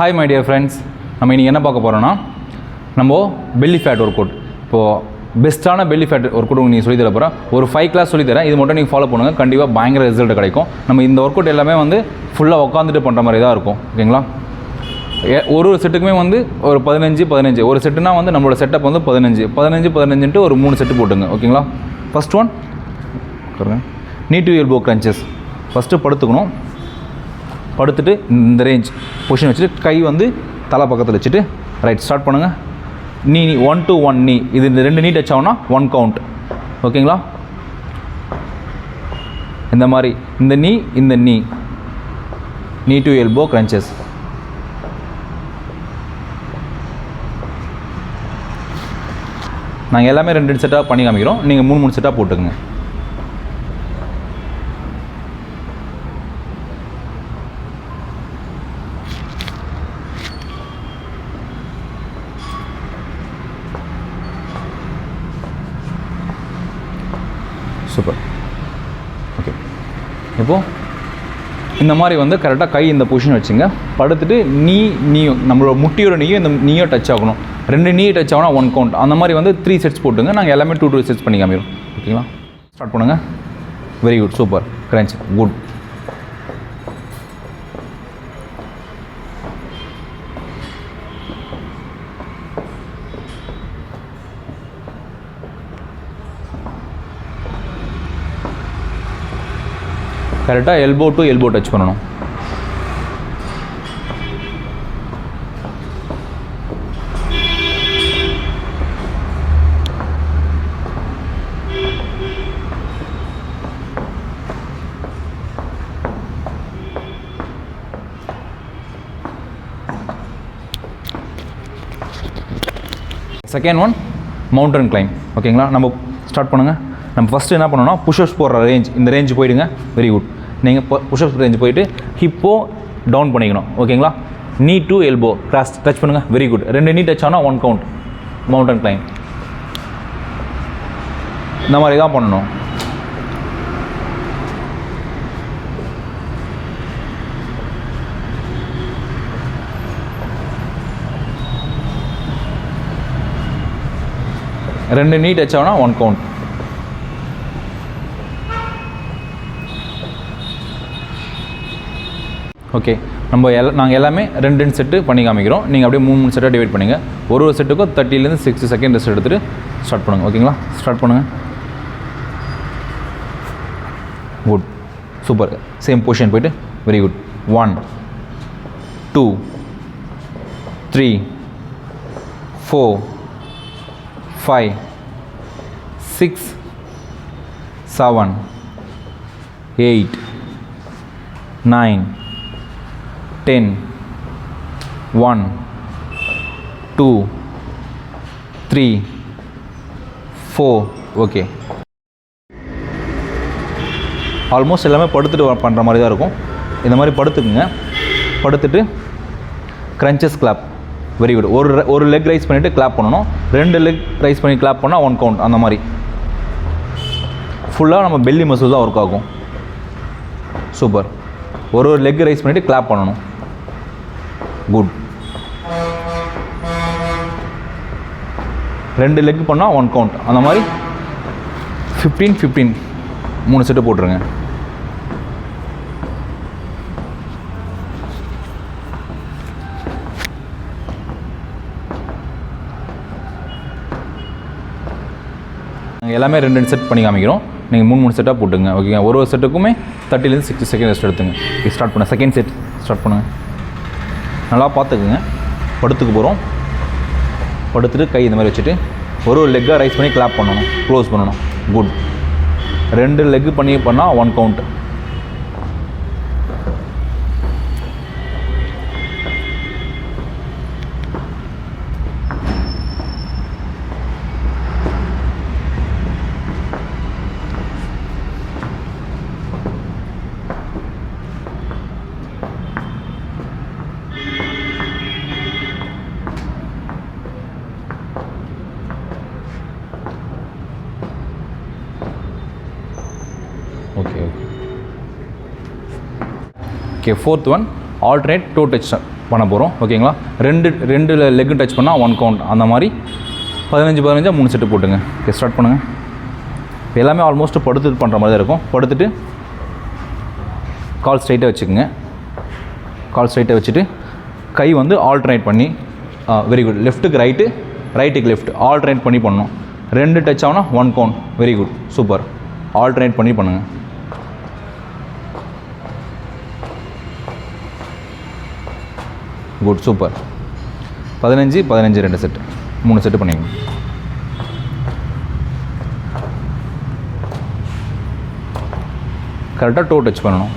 Hi my dear friends, நம்ம இன்னைக்கு என்ன பார்க்க போறோம்னா நம்ம belly fat workout. இப்போ பெஸ்ட்டான belly fat workout உங்களுக்கு சொல்லி தர போறேன். ஒரு 5 கிளாஸ் சொல்லி தரேன். இது மட்டும் நீங்க ஃபாலோ பண்ணுங்க. கண்டிப்பா பயங்கர ரிசல்ட் கிடைக்கும். நம்ம இந்த workout எல்லாமே வந்து ஃபுல்லா உட்கார்ந்துட்டு பண்ற மாதிரி தான் இருக்கும். ஓகேங்களா? ஒரு செட்டுக்குமே வந்து ஒரு 15 ஒரு செட்டுனா வந்து நம்மளோட செட்டப் வந்து 15 ன்ட்டு ஒரு 3 செட் போட்டுங்க. ஓகேங்களா? First one knee to elbow crunches. First படுத்துக்கணும். படுத்துட்டு இந்த ரேஞ்ச் பொசிஷன் வச்சுட்டு கை வந்து தலை பக்கத்தில் வச்சுட்டு ரைட் ஸ்டார்ட் பண்ணுங்கள். நீ 1 to 1 நீ இது இந்த 2 நீ டச் ஆகுனா 1 கவுண்ட். ஓகேங்களா? இந்த மாதிரி இந்த நீ டு எல்போ கிரன்ச்சஸ். நாங்கள் எல்லாமே 2 செட்டாக பண்ணி காமிக்கிறோம். நீங்கள் 3 செட்டாக போட்டுக்குங்க. சூப்பர். ஓகே, இப்போது இந்த மாதிரி வந்து கரெக்டாக கை இந்த பொசிஷன் வச்சுங்க. படுத்துட்டு நீயும் நம்மளோட முட்டியோட இந்த நீயோ டச் ஆகணும். 2 நீ டச் ஆகணும் 1 கவுண்ட். அந்த மாதிரி வந்து 3 செட்ஸ் போட்டுங்க. நாங்கள் எல்லாமே 2 செட்ஸ் பண்ணி காமிக்கிறோம். ஓகேங்களா? ஸ்டார்ட் பண்ணுங்கள். Very good, super, crunch, good. கரெக்டாக எல்போ டு எல்போ டச் பண்ணணும். Second one mountain claim. ஓகேங்களா? நம்ம ஸ்டார்ட் பண்ணுங்கள். நம்ம ஃபஸ்ட்டு என்ன பண்ணணும்னா புஷ்அப்ஸ் போடுற ரேஞ்ச், இந்த ரேஞ்ச் போயிடுங்க. Very good. நீங்கள் புஷ்அப்ஸ் ரேஞ்ச் போயிட்டு ஹிப்போ டவுன் பண்ணிக்கணும். ஓகேங்களா? நீ டு எல்போ கிராஸ் டச் பண்ணுங்கள். Very good. 2 நீ டச் ஆனால் 1 கவுண்ட். மவுண்டன் கிளைம் இந்த மாதிரி தான் பண்ணணும். ரெண்டு நீ டச் ஆனால் 1 கவுண்ட். ஓகே, நாங்கள் எல்லாமே 2 செட்டு பண்ணி காமிக்கிறோம். நீங்கள் அப்படியே 3 செட்டாக டிவைட் பண்ணுங்கள். ஒரு செட்டுக்கும் 30 to 60 செகண்ட் ரெஸ்ட் எடுத்துகிட்டு ஸ்டார்ட் பண்ணுங்கள். ஓகேங்களா? ஸ்டார்ட் பண்ணுங்கள். Good, super. சேம் பொசிஷன் போய்ட்டு வெரி குட். 1 2 3 4 5 6 7 8 9 10 1 2 3 4. ஓகே, ஆல்மோஸ்ட் எல்லாமே படுத்துட்டு பண்ணுற மாதிரி தான் இருக்கும். இந்த மாதிரி படுத்துக்குங்க. படுத்துட்டு கிரன்ச்சஸ் கிளாப். Very good. ஒரு லெக் ரைஸ் பண்ணிவிட்டு கிளாப் பண்ணணும். 2 லெக் ரைஸ் பண்ணி கிளாப் பண்ணால் 1 கவுண்ட். அந்த மாதிரி ஃபுல்லாக நம்ம பெல்லி மசில் தான் ஒர்க் ஆகும். சூப்பர். ஒரு லெக் ரைஸ் பண்ணிவிட்டு கிளாப் பண்ணணும். குட். 2 லெக் பண்ணால் 1 கவுண்ட். அந்த மாதிரி 15 3 செட்டு போட்டுருங்க. நாங்கள் எல்லாமே 2 செட் பண்ணி காமிக்கிறோம். நீங்கள் 3 செட்டாக போட்டுங்க. ஓகேங்க? ஒரு செட்டுக்குமே 30 to 60 செகண்ட் ரெஸ்ட் எடுத்துங்க. ஸ்டார்ட் பண்ண செகண்ட் செட் ஸ்டார்ட் பண்ணுங்கள். நல்லா பார்த்துக்குங்க. படுத்துக்கு போகிறோம். படுத்துட்டு கை இந்த மாதிரி வச்சுட்டு ஒரு லெக்காக ரைஸ் பண்ணி கிளாப் பண்ணணும், க்ளோஸ் பண்ணணும். குட். 2 லெக் பண்ணால் 1 count. Okay, fourth one, alternate toe touch பண்ண போகிறோம். ஓகேங்களா? ரெண்டு லெக்கு டச் பண்ணால் 1 கவுண்ட். அந்த மாதிரி 15 3 செட்டு போட்டுங்க. ஓகே, ஸ்டார்ட் பண்ணுங்கள். எல்லாமே ஆல்மோஸ்ட் படுத்துட்டு பண்ணுற மாதிரி தான் இருக்கும். படுத்துட்டு கால் ஸ்ட்ரைட்டாக வச்சுக்கோங்க. கால் ஸ்ட்ரைட்டாக வச்சுட்டு கை வந்து ஆல்டர்னேட் பண்ணி, வெரி குட். லெஃப்ட்டுக்கு ரைட்டு, ரைட்டுக்கு லெஃப்ட் ஆல்டர்னேட் பண்ணி பண்ணணும். 2 டச் ஆனால் 1 count. Very good, super. Alternate பண்ணி பண்ணுங்கள். Good, super. 15 2 செட்டு, 3 செட்டு பண்ணிக்கணும். கரெக்டாக டோ டச் பண்ணணும்.